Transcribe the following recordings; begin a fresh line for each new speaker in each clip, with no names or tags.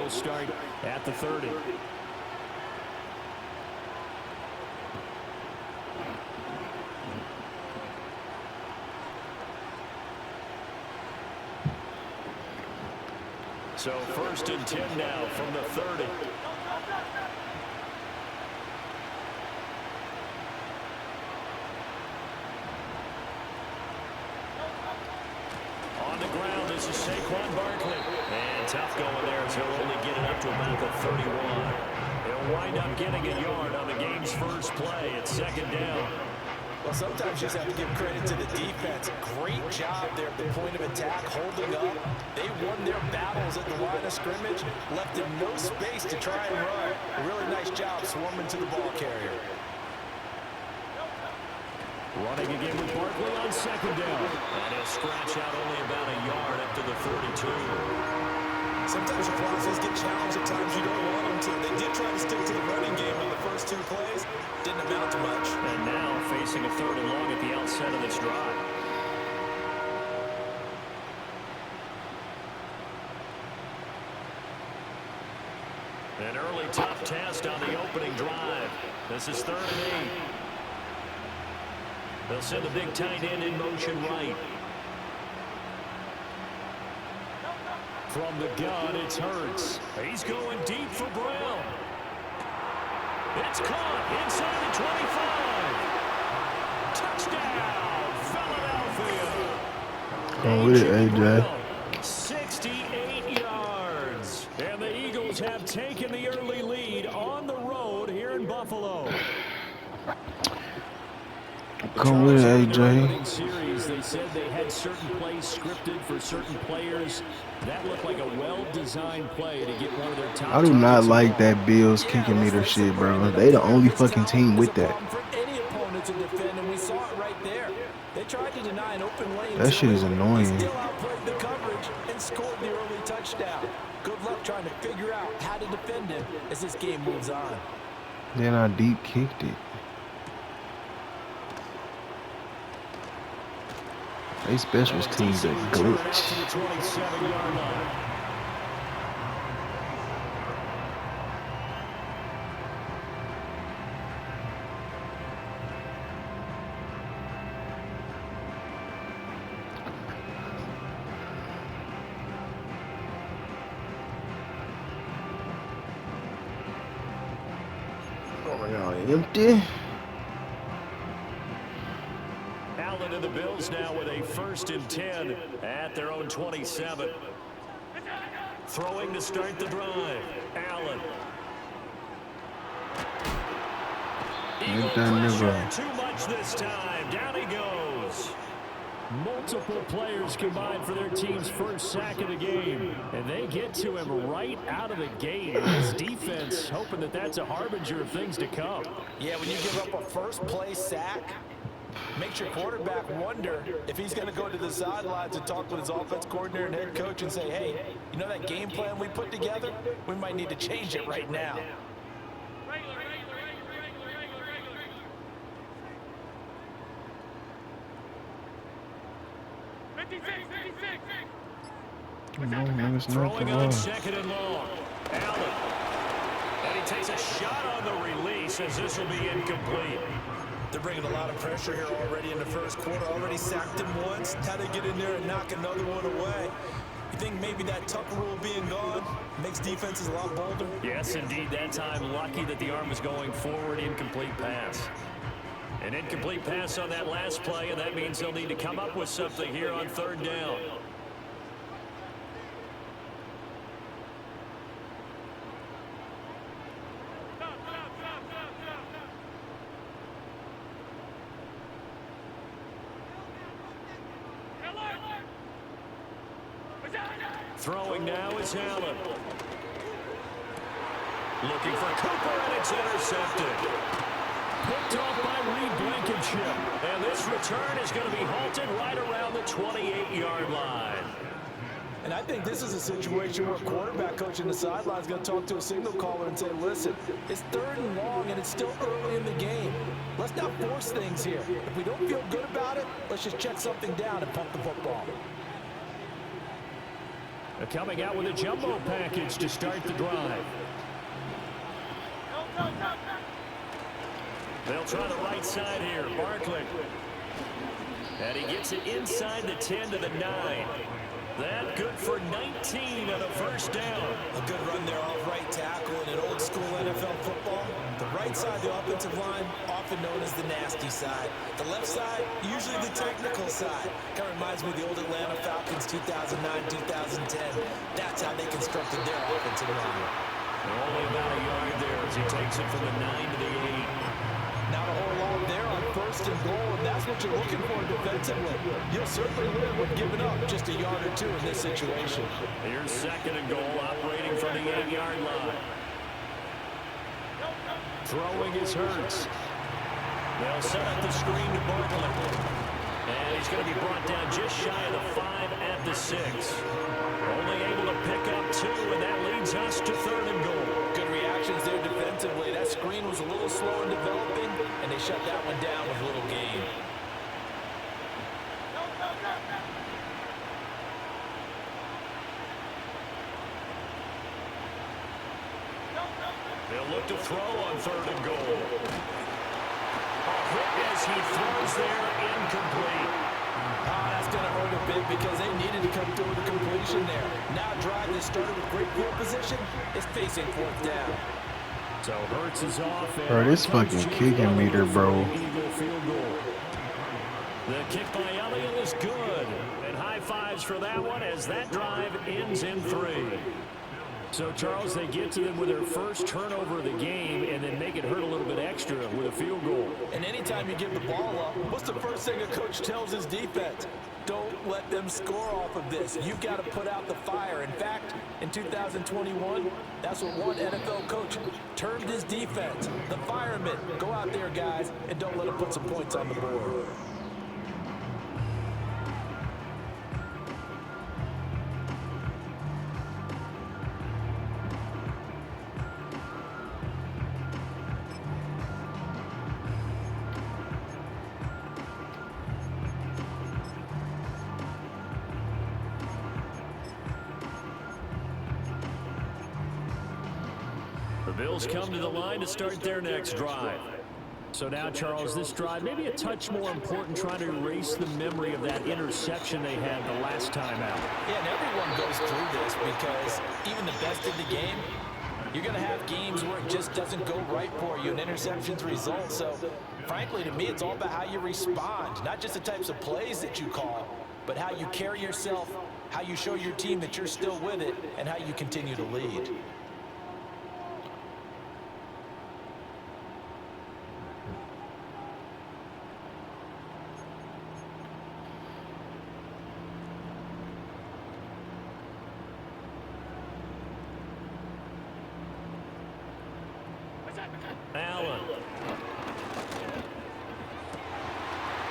will start at the 30. So 1st and 10 now from the 30. On the ground, this is Saquon Barkley. And tough going there as he'll only get it up to about the 31. He'll wind up getting a yard on the game's first play. It's 2nd down.
Well, sometimes you just have to give credit to the defense. Great job there at the point of attack, holding up. They won their battles at the line of scrimmage, left them no space to try and run. A really nice job swarming to the ball carrier.
Running again with Barkley on 2nd down. And he'll scratch out only about a yard up to the 32.
Sometimes your process get challenged at times you don't want them to. They did try to stick to the running game on the first 2 plays. Didn't amount to much.
And now facing a 3rd and long at the outset of this drive. An early tough test on the opening drive. This is 3rd and 8. They'll send the big tight end in motion right. From the gun, it's Hurts. He's going deep for Brown. It's caught inside the 25. Touchdown, Philadelphia.
Oh, AJ.
68 yards. And the Eagles have taken the early lead on the road here in Buffalo.
Come with it, AJ.
Series, they said they had certain plays scripted for certain players. That looked like a well-designed play to get one of their top.
I do not like that Bills kicking meter shit, bro. They the only fucking team with that. That shit is annoying.
Still outplayed the coverage and scored the early touchdown. Good luck trying to figure out how to defend him as this game moves on.
Then I deep kicked it. They specials teams a glitch. Oh my God, empty.
Allen to the Bills now with a 1st and 10 at their own 27. Throwing to start the drive. Allen. Eagles pressure too much this time. Down he goes. Multiple players combined for their team's first sack of the game. And they get to him right out of the gate. His defense hoping that that's a harbinger of things to come.
Yeah, when you give up a first play sack, makes your quarterback wonder if he's going to go to the sidelines and talk with his offense coordinator and head coach and say, hey, you know that game plan we put together? We might need to change it right now.
Throwing on 2nd and long. Allen. And he takes a shot on the release as this will be incomplete.
They're bringing a lot of pressure here already in the first quarter. Already sacked him once. How they get in there and knock another one away. You think maybe that Tucker rule being gone makes defenses a lot bolder?
Yes, indeed. That time, lucky that the arm was going forward. Incomplete pass. An incomplete pass on that last play, and that means they'll need to come up with something here on 3rd down. Throwing now is Allen. Looking for Cooper, and it's intercepted. Picked off by Reed Blankenship. And this return is going to be halted right around the 28-yard line.
And I think this is a situation where quarterback coach in the sideline is going to talk to a signal caller and say, listen, it's 3rd and long and it's still early in the game. Let's not force things here. If we don't feel good about it, let's just check something down and pump the football.
Coming out with a jumbo package to start the drive. They'll try the right side here. Barkley. And he gets it inside the 10 to the 9. That good for 19 on a first down.
A good run there off right tackle in an old school NFL football. The right side of the offensive line, often known as the nasty side. The left side, usually the technical side. Kind of reminds me of the old Atlanta Falcons 2009, 2010. That's how they constructed their offensive line.
Only about a yard there as he takes it from the 9 to the 8.
Not a whole lot there on first and goal, and that's what you're looking for defensively. You'll certainly win with giving up just a yard or two in this situation.
Here's second and goal, operating from the 8-yard line. Throwing is Hurts. They'll set up the screen to Barkley. And he's going to be brought down just shy of the 5 at the 6. Only able to pick up 2, and that leads us to third and goal.
Good reactions there defensively. That screen was a little slow in developing, and they shut that one down with a little gain.
They'll look to throw on third and goal. As he throws there, incomplete.
That's going to hurt a bit because they needed to come through with a completion there. Now drive that started with great field position is facing fourth down.
So Hurts is off.
Bro, this fucking kicking meter, bro.
The kick by Elliott is good. And high fives for that one as that drive ends in 3. So, Charles, they get to them with their first turnover of the game and then make it hurt a little bit extra with a field goal.
And anytime you give the ball up, what's the first thing a coach tells his defense? Don't let them score off of this. You've got to put out the fire. In fact, in 2021, that's what one NFL coach termed his defense. The firemen. Go out there, guys, and don't let them put some points on the board.
Bills come to the line to start their next drive. So now, Charles, this drive maybe a touch more important, trying to erase the memory of that interception they had the last time out.
Yeah, and everyone goes through this because even the best in the game, you're going to have games where it just doesn't go right for you and interceptions result. So, frankly, to me, it's all about how you respond, not just the types of plays that you call, but how you carry yourself, how you show your team that you're still with it, and how you continue to lead.
Allen.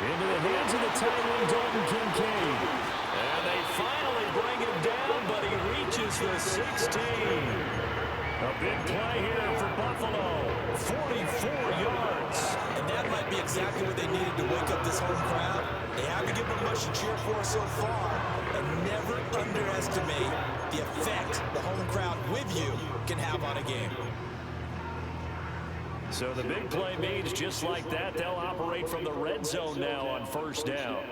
Into the hands of the tight end, Dalton Kincaid. And they finally bring him down, but he reaches the 16. A big play here for Buffalo. 44 yards.
And that might be exactly what they needed to wake up this home crowd. They haven't given them much to cheer for so far. And never underestimate the effect the home crowd with you can have on a game.
So the big play means just like that, they'll operate from the red zone now on first down.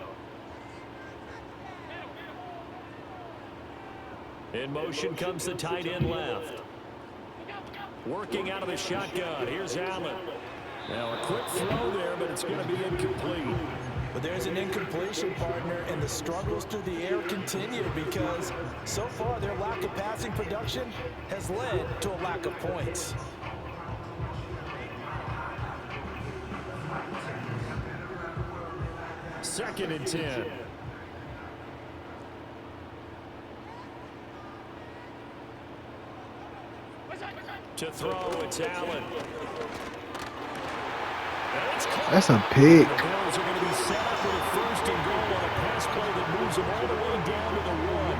In motion comes the tight end left. Working out of the shotgun. Here's Allen. Now a quick throw there, but it's going to be incomplete.
But there's an incompletion, partner, and the struggles through the air continue because so far their lack of passing production has led to a lack of points.
Second and 10. To throw, it's Allen.
That's a pick.
The Bills are going to be set up with a first and goal on a pass play that moves them all the way down to the 1.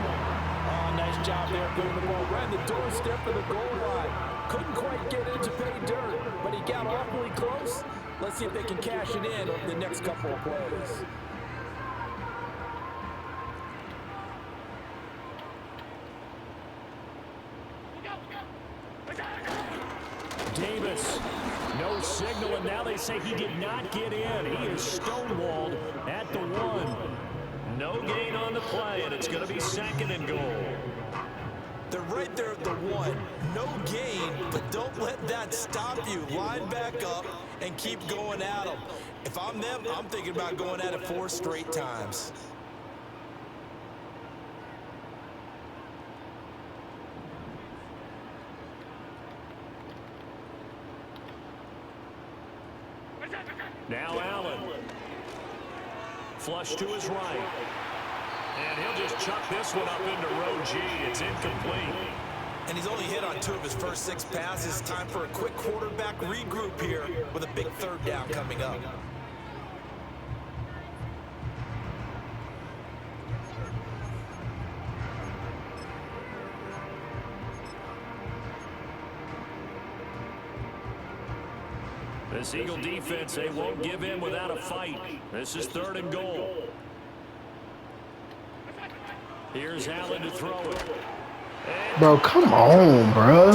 Oh, nice job there putting the ball right in the doorstep of the goal line. Couldn't quite get it to pay dirt, but he got awfully close. Let's see if they can cash it in over the next couple of plays.
Davis, no signal, and now they say he did not get in. He is stonewalled at the 1. No gain on the play, and it's going to be 2nd and goal.
They're right there at the 1. No gain, but don't let that stop you. Line back up and keep going at them. If I'm them, I'm thinking about going at it 4 straight times.
Now Allen. Flush to his right. And he'll just chuck this one up into row G. It's incomplete.
And he's only hit on 2 of his first 6 passes. Time for a quick quarterback regroup here with a big 3rd down coming up.
This Eagle defense, they won't give in without a fight. This is 3rd and goal. Here's Allen to throw it.
Bro, come on, bro.
A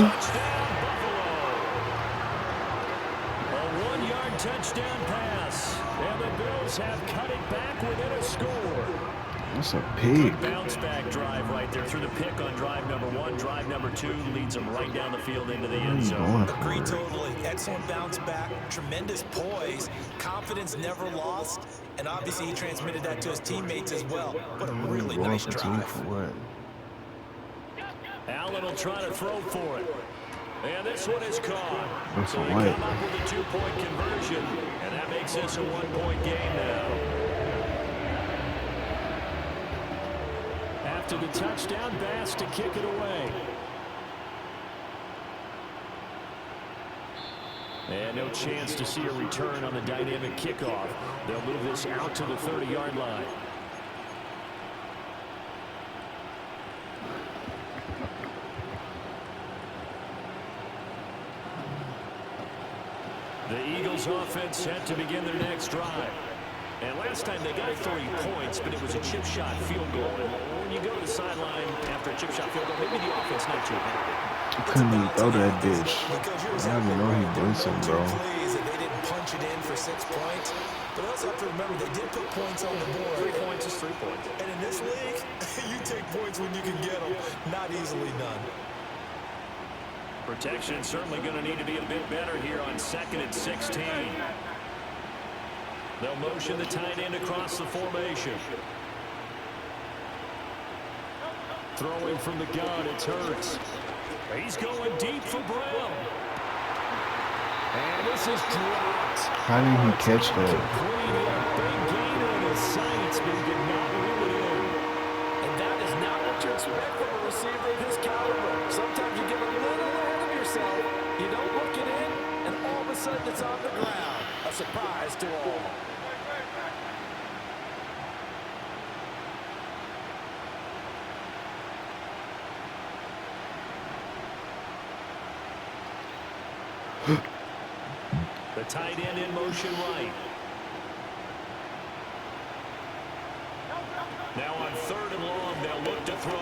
1-yard touchdown pass. And the Bills have cut it back within a score.
That's a pig.
Bounce back drive right there through the pick on drive number 1. Drive number 2 leads them right down the field into the end zone.
Agree totally. Excellent bounce back. Tremendous poise. Confidence never lost. And obviously he transmitted that to his teammates as well. But a really nice drive.
Allen will try to throw for it. And this one is caught. So they come up with a 2-point conversion. And that makes this a 1-point game now. After the touchdown, Bass to kick it away. And no chance to see a return on the dynamic kickoff. They'll move this out to the 30-yard line. The Eagles offense set to begin their next drive. And last time they got 3 points, but it was a chip shot field goal. And when you go to the sideline after a chip shot field goal, maybe the offense not too bad.
He couldn't even throw that bitch. I don't even know he blitzing, bro.
They didn't punch it in for 6 points. But also have to remember, they did put points on the board.
3 points is 3 points.
And in this league, you take points when you can get them. Not easily done.
Protection certainly going to need to be a bit better here on 2nd and 16. They'll motion the tight end across the formation. Throwing from the gun, it's Hurts. He's going deep for Brown. And this is dropped.
How did he catch that?
Big gain on his sights, but he did not reel it in.
And that is not what you expect from a receiver of his caliber. Sometimes you get a little ahead of yourself. You don't look it in, and all of a sudden it's on the ground. A surprise to all.
The tight end in motion right. Now on 3rd and long, they'll look to throw.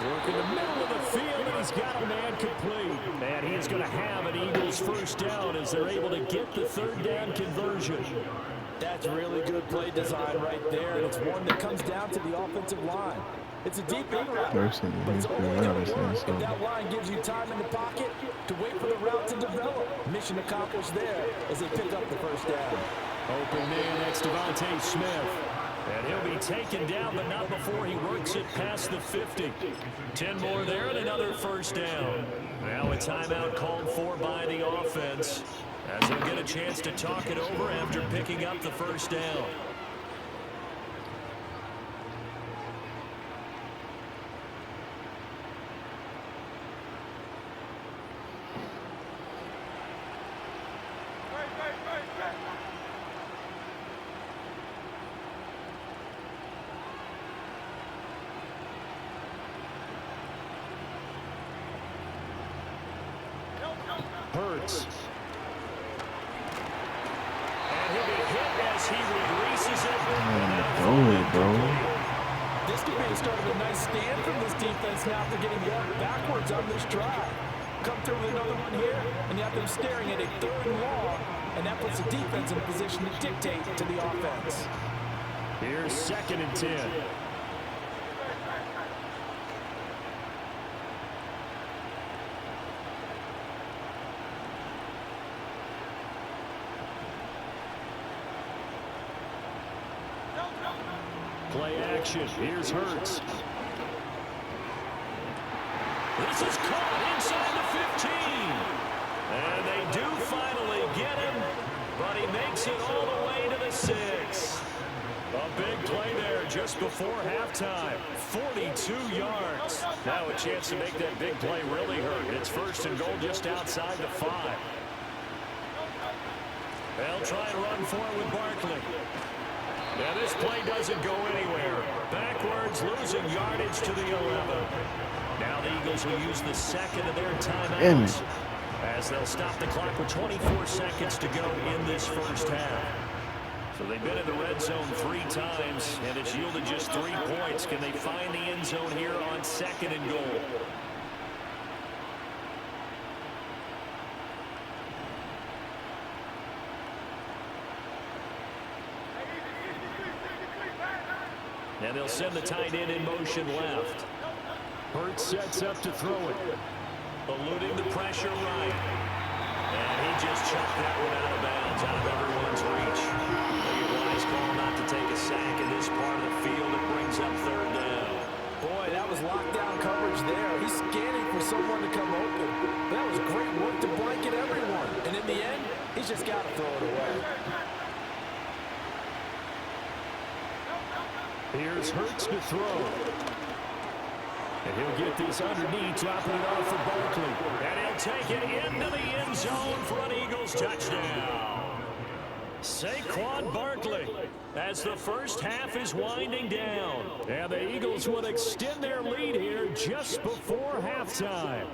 Work in the middle of the field, and he's got a man complete. And he is going to have an Eagles 1st down as they're able to get the 3rd down conversion.
That's really good play design right there, and it's one that comes down to the offensive line. It's a deep in route, but it's only if that line gives you time in the pocket to wait for the route to develop. Mission accomplished there as they pick up the 1st down.
Open man next to Devontae Smith. And he'll be taken down, but not before he works it past the 50. 10 more there and another 1st down. Now a timeout called for by the offense as they'll get a chance to talk it over after picking up the 1st down. Hurts. And he'll be hit as he releases it.
Bro.
This could be start of a nice stand from this defense now after getting walked backwards on this drive. Come through with another one here, and you have them staring at a 3rd and long, and that puts the defense in a position to dictate to the offense.
Here's 2nd and 10. Play action. Here's Hurts. This is caught inside the 15. And they do finally get him, but he makes it all the way to the 6. A big play there just before halftime. 42 yards. Now a chance to make that big play really hurt. It's 1st and goal just outside the 5. They'll try and run for it with Barkley. Now this play doesn't go anywhere. Backwards, losing yardage to the 11. Now the Eagles will use the 2nd of their timeouts as they'll stop the clock with 24 seconds to go in this 1st half. So they've been in the red zone 3 times, and it's yielded just 3 points. Can they find the end zone here on 2nd and goal? And they'll send the tight end in motion left. Hurts sets up to throw it. Eluding the pressure right. And he just chucked that one out of bounds, out of everyone's reach. Maybe a wise call not to take a sack in this part of the field. It brings up 3rd down.
Boy, that was lockdown coverage there. He's scanning for someone to come open. That was great work to blanket everyone. And in the end, he's just got to throw it away.
Here's Hurts to throw. And he'll get this underneath, dropping it off for Barkley. And he'll take it into the end zone for an Eagles touchdown. Saquon Barkley as the 1st half is winding down. And the Eagles will extend their lead here just before halftime.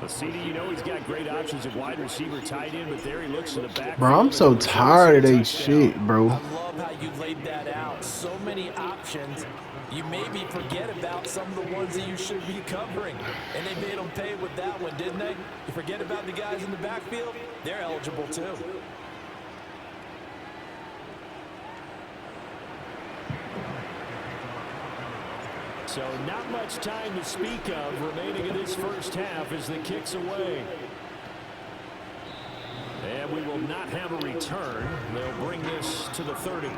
But CD, you know he's got great options at wide receiver, tight end, but there he looks to the back.
Bro, I'm so tired of they shit, bro.
I love how you laid that out. So many options. You maybe forget about some of the ones that you should be covering. And they made them pay with that one, didn't they? You forget about the guys in the backfield? They're eligible too.
So not much time to speak of remaining in this 1st half as the kick's away. And we will not have a return. They'll bring this to the 30.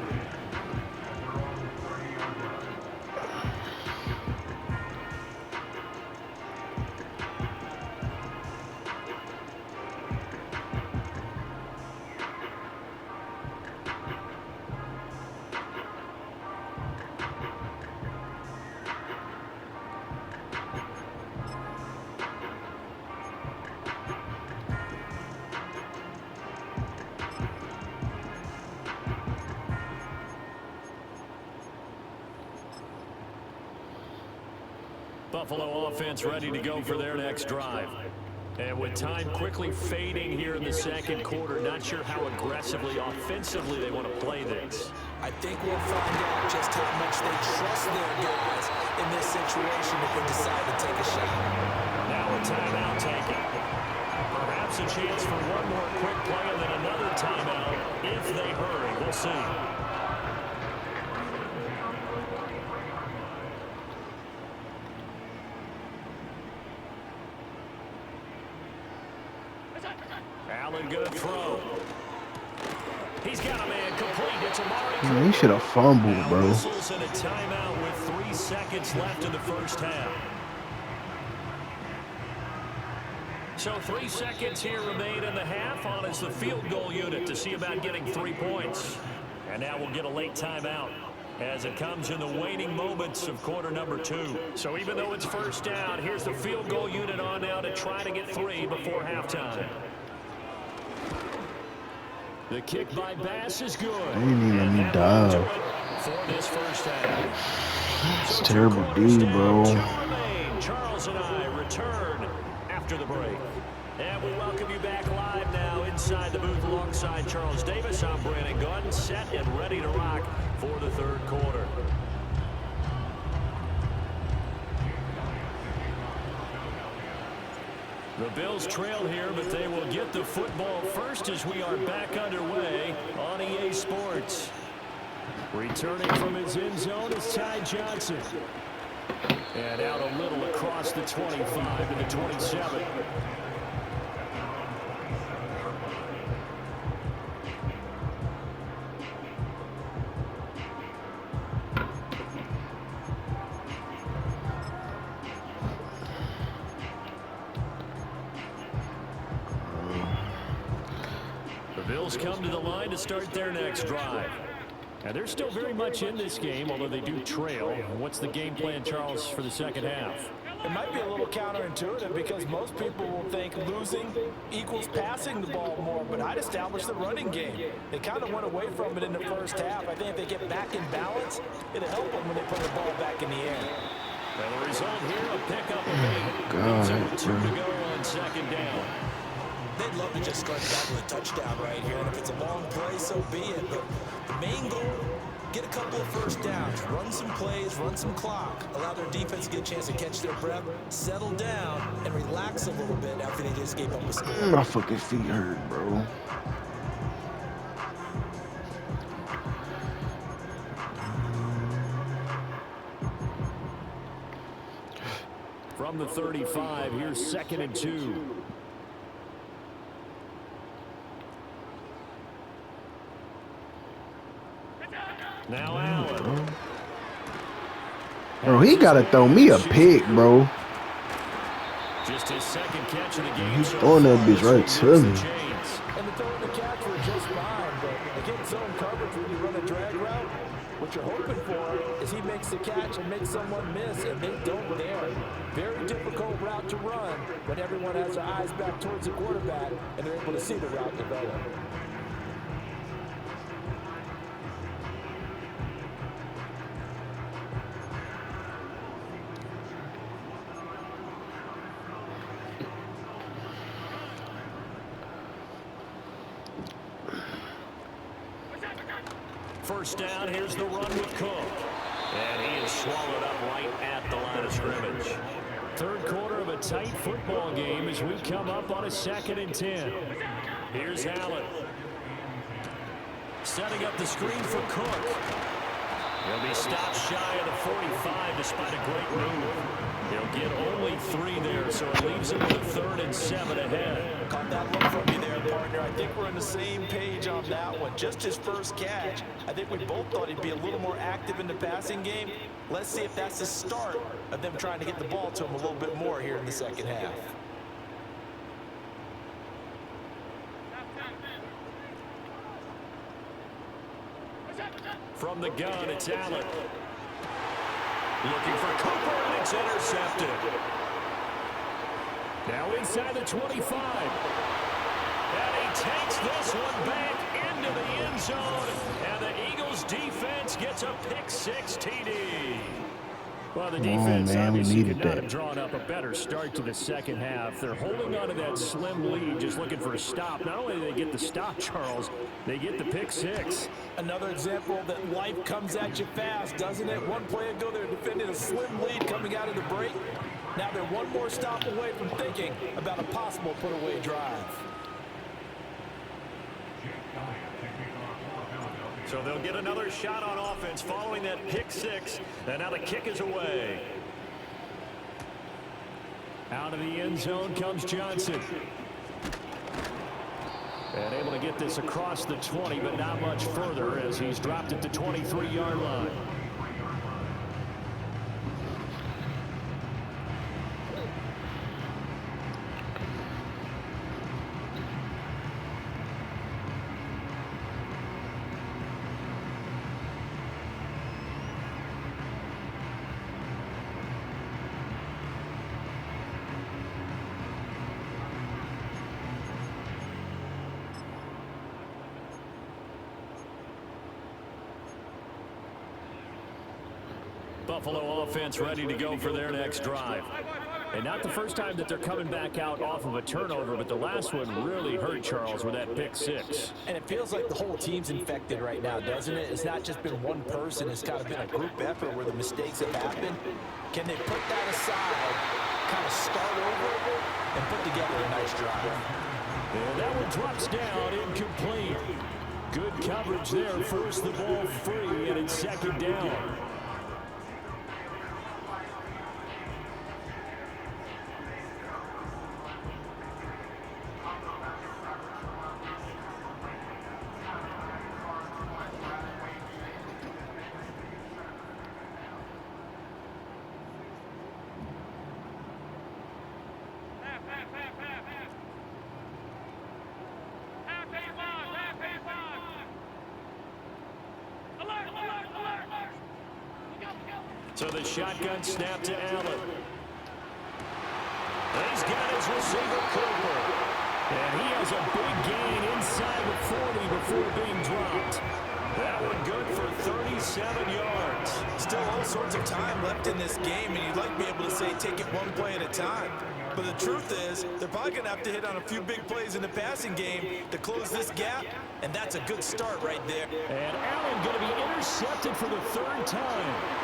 Buffalo offense ready to go for their next drive. And with time quickly fading here in the 2nd quarter, not sure how aggressively, offensively they want to play this.
I think we'll find out just how much they trust their guys in this situation if they decide to take a shot.
Now a timeout taken. Perhaps a chance for one more quick play and then another timeout if they hurry. We'll see. Allen gonna throw. He's got a man complete. It's Amari Cooper.
Man, he should have fumbled, bro.
Whistles and a timeout with 3 seconds left in the 1st half. So 3 seconds here remain in the half on as the field goal unit to see about getting 3 points. And now we'll get a late timeout as it comes in the waning moments of quarter number 2. So even though it's 1st down, here's the field goal unit on now to try to get 3 before halftime. The kick by Bass is good.
They didn't even let me dive.
For this 1st half.
It's terrible dude, bro.
Charles and I return after the break. And we welcome you back live now inside inside the booth alongside Charles Davis. I'm Brandon Gunn, set and ready to rock for the third quarter. The Bills trail here, but they will get the football first as we are back underway on EA Sports. Returning from his end zone is Ty Johnson. And out a little across the 25 to the 27. The Bills come to the line to start their next drive. And they're still very much in this game, although they do trail. What's the game plan, Charles, for the second half?
It might be a little counterintuitive because most people will think losing equals passing the ball more, but I'd establish the running game. They kind of went away from it in the first half. I think if they get back in balance, it'll help them when they put the ball back in the air.
And the result here, a pickup of 8. 2 to go on second down.
They'd love to just start back with a touchdown right here, and if it's a long play, so be it. But the main goal, get a couple of first downs, run some plays, run some clock, allow their defense to get a chance to catch their breath, settle down, and relax a little bit after they just gave up a score.
My fucking feet hurt, bro.
From the 35, here's 2nd and 2. Now Allen.
Bro, he gotta throw me a pick, bro.
Just his second catch of the game.
He's throwing that bitch right to me.
And the throw and the catch were just fine, but against zone coverage when you run a drag route, what you're hoping for is he makes the catch and makes someone miss, and they don't dare. Very difficult route to run when everyone has their eyes back towards the quarterback and they're able to see the route develop.
First down, here's the run with Cook. And he is swallowed up right at the line of scrimmage. Third quarter of a tight football game as we come up on a 2nd and 10. Here's Allen. Setting up the screen for Cook. He'll be stopped shy of the 45 despite a great move. He'll get only 3 there, so it leaves him with a 3rd and 7 ahead.
Caught that look from you there, partner. I think we're on the same page on that one. Just his first catch. I think we both thought he'd be a little more active in the passing game. Let's see if that's the start of them trying to get the ball to him a little bit more here in the second half.
From the gun, it's Allen. Looking for Cooper, and it's intercepted. Now inside the 25. And he takes this one back into the end zone. And the Eagles defense gets a pick-6 TD. Well, the defense obviously could not have drawn up a better start to the second half. They're holding on to that slim lead, just looking for a stop. Not only do they get the stop, Charles, they get the pick-6.
Another example that life comes at you fast, doesn't it? One play ago, they're defending a slim lead coming out of the break. Now they're one more stop away from thinking about a possible put-away drive.
So they'll get another shot on offense following that pick-6. And now the kick is away. Out of the end zone comes Johnson. And able to get this across the 20, but not much further as he's dropped at the 23-yard line. Buffalo offense ready to go for their next drive. And not the first time that they're coming back out off of a turnover, but the last one really hurt Charles with that pick six.
And it feels like the whole team's infected right now, doesn't it? It's not just been one person. It's kind of been a group effort where the mistakes have happened. Can they put that aside, kind of start over, and put together a nice drive?
And that one drops down, incomplete. Good coverage there, forced the ball free, and it's second down. So the shotgun snap to Allen. He's got his receiver Cooper. And he has a big gain inside the 40 before being dropped. That one good for 37 yards.
Still all sorts of time left in this game, and you'd like to be able to say take it one play at a time. But the truth is, they're probably going to have to hit on a few big plays in the passing game to close this gap, and that's a good start right there.
And Allen going to be intercepted for the third time.